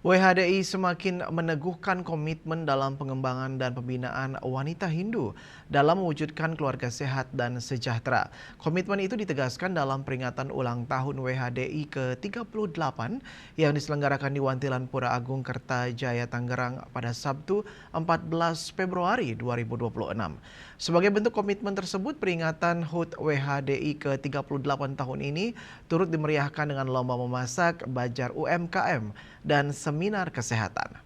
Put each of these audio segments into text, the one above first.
WHDI semakin meneguhkan komitmen dalam pengembangan dan pembinaan wanita Hindu dalam mewujudkan keluarga sehat dan sejahtera. Komitmen itu ditegaskan dalam peringatan ulang tahun WHDI ke-38 yang diselenggarakan di Wantilan Pura Agung Kertajaya Tangerang pada Sabtu 14 Februari 2026. Sebagai bentuk komitmen tersebut, peringatan HUT WHDI ke-38 tahun ini turut dimeriahkan dengan lomba memasak, bajar UMKM, dan seminar kesehatan.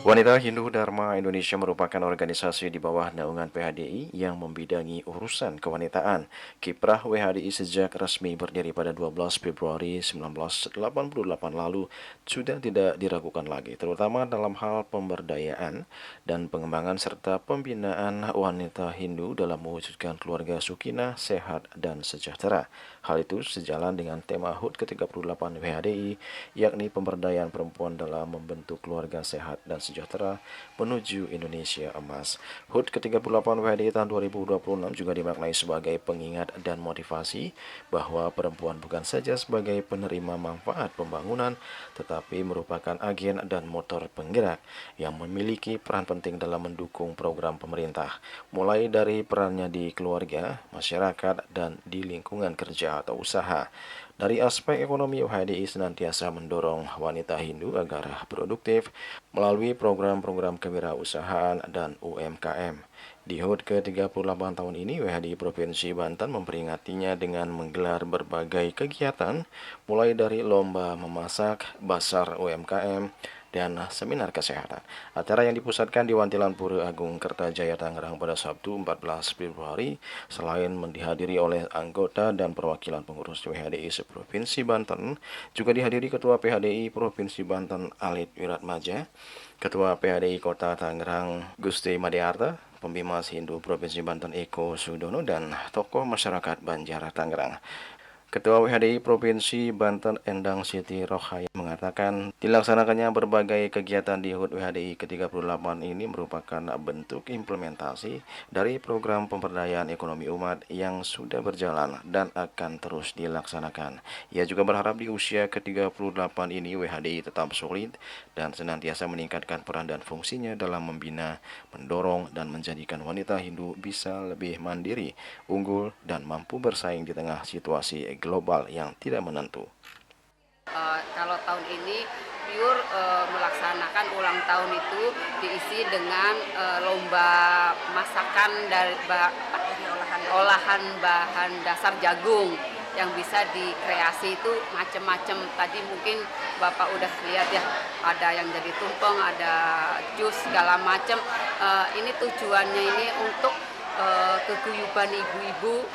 Wanita Hindu Dharma Indonesia merupakan organisasi di bawah naungan PHDI yang membidangi urusan kewanitaan. Kiprah WHDI sejak resmi berdiri pada 12 Februari 1988 lalu sudah tidak diragukan lagi, terutama dalam hal pemberdayaan dan pengembangan serta pembinaan wanita Hindu dalam mewujudkan keluarga sukinah, sehat, dan sejahtera. Hal itu sejalan dengan tema HUT ke-38 WHDI, yakni pemberdayaan perempuan dalam membentuk keluarga sehat dan sejahtera menuju Indonesia Emas. HUT ke-38 WHDI tahun 2026 juga dimaknai sebagai pengingat dan motivasi bahwa perempuan bukan saja sebagai penerima manfaat pembangunan, tetapi merupakan agen dan motor penggerak yang memiliki peran penting dalam mendukung program pemerintah, mulai dari perannya di keluarga, masyarakat, dan di lingkungan kerja atau usaha. Dari aspek ekonomi, WHDI senantiasa mendorong wanita Hindu agar produktif melalui program-program kewirausahaan dan UMKM. Di HUT ke-38 tahun ini, WHDI Provinsi Banten memperingatinya dengan menggelar berbagai kegiatan, mulai dari lomba memasak, basar UMKM, dan seminar kesehatan. Acara yang dipusatkan di Wantilan Pura Agung Kertajaya Tangerang pada Sabtu 14 Februari, selain dihadiri oleh anggota dan perwakilan pengurus WHDI seprovinsi Banten, juga dihadiri Ketua PHDI Provinsi Banten Alit Wiratmaja, Ketua PHDI Kota Tangerang Gusti Madiarta, Pembimas Hindu Provinsi Banten Eko Sudono, dan tokoh masyarakat Banjar Tangerang. Ketua WHDI Provinsi Banten Endang Siti Rohaya mengatakan dilaksanakannya berbagai kegiatan di HUT WHDI ke-38 ini merupakan bentuk implementasi dari program pemberdayaan ekonomi umat yang sudah berjalan dan akan terus dilaksanakan. Ia juga berharap di usia ke-38 ini WHDI tetap solid dan senantiasa meningkatkan peran dan fungsinya dalam membina, mendorong, dan menjadikan wanita Hindu bisa lebih mandiri, unggul, dan mampu bersaing di tengah situasi global yang tidak menentu. Kalau tahun ini pure melaksanakan ulang tahun itu diisi dengan lomba masakan dari olahan bahan dasar jagung yang bisa dikreasi itu macam-macam. Tadi mungkin Bapak udah lihat ya, ada yang jadi tumpeng, ada jus segala macam. Ini tujuannya ini untuk keguyuban ibu-ibu,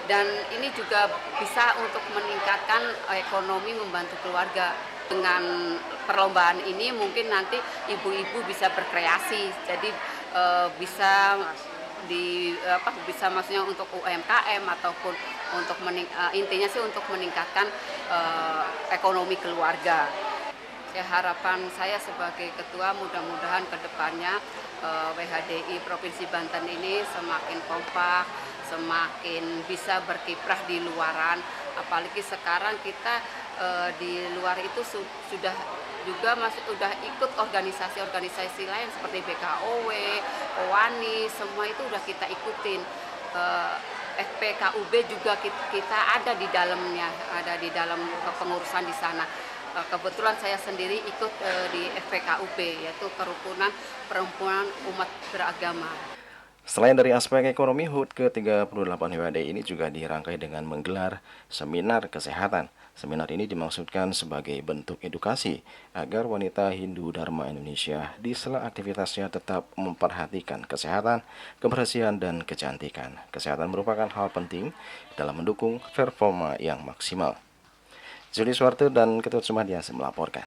dan ini juga bisa untuk meningkatkan ekonomi, membantu keluarga. Dengan perlombaan ini mungkin nanti ibu-ibu bisa berkreasi, jadi bisa bisa maksudnya untuk UMKM ataupun untuk intinya sih untuk meningkatkan ekonomi keluarga. Ya, harapan saya sebagai ketua mudah-mudahan ke depannya WHDI Provinsi Banten ini semakin kompak, semakin bisa berkiprah di luaran. Apalagi sekarang kita di luar itu sudah juga udah ikut organisasi-organisasi lain seperti BKOW, OWANI, semua itu udah kita ikutin. FPKUB juga kita ada di dalamnya, ada di dalam kepengurusan di sana. Kebetulan saya sendiri ikut di FPKUB, yaitu Kerukunan Perempuan Umat Beragama. Selain dari aspek ekonomi, HUT ke-38 WHDI ini juga dirangkai dengan menggelar seminar kesehatan. Seminar ini dimaksudkan sebagai bentuk edukasi agar wanita Hindu Dharma Indonesia di sela aktivitasnya tetap memperhatikan kesehatan, kebersihan, dan kecantikan. Kesehatan merupakan hal penting dalam mendukung performa yang maksimal. Zuli Suwarte dan Ketut Sumadias melaporkan.